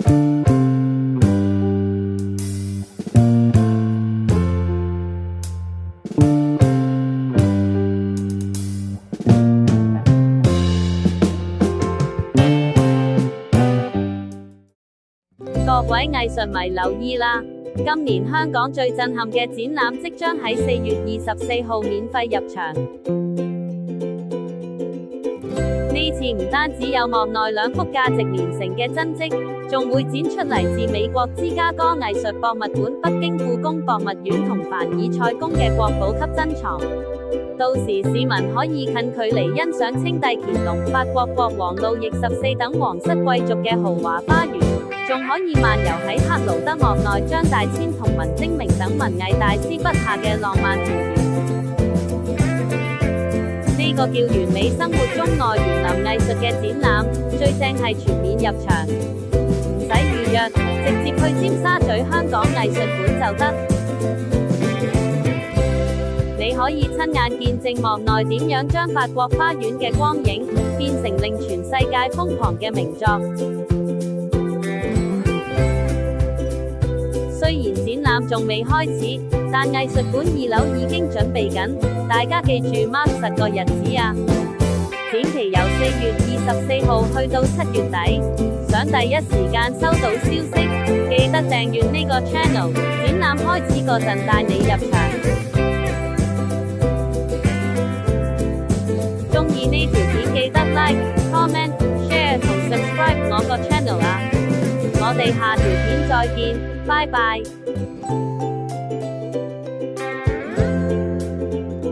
各位藝術迷留意啦！今年香港最震撼嘅展覽即將喺4月24號免費入場。呢次唔單止有幕內2幅價值連城嘅真跡，仲會展出嚟自美國芝加哥藝術博物館、北京故宮博物院同凡爾賽宮嘅國寶級珍藏。到時市民可以近距離欣賞清帝乾隆、法國國王路易14等皇室貴族嘅豪華花園，仲可以漫遊喺克勞德莫內張大千同文徵明等文藝大師筆下嘅浪漫田園。呢個叫完美生活中外園林藝術嘅展覽，最正係全面入場，唔使預約，直接去尖沙咀香港藝術館就得。你可以親眼見證幕內點樣將法國花園嘅光影變成令全世界瘋狂嘅名作。雖然展覽仲未開始，但藝術館2樓已經準備緊，大家記住 mark 實個日子啊！展期由4月24號去到7月底，想第一時間收到消息，記得訂閱呢個 channel， 展覽開始嗰陣帶你入場。鍾意呢條片記得 like、comment、share 同 subscribe 我個 channel啊！我哋下條片再見，拜拜。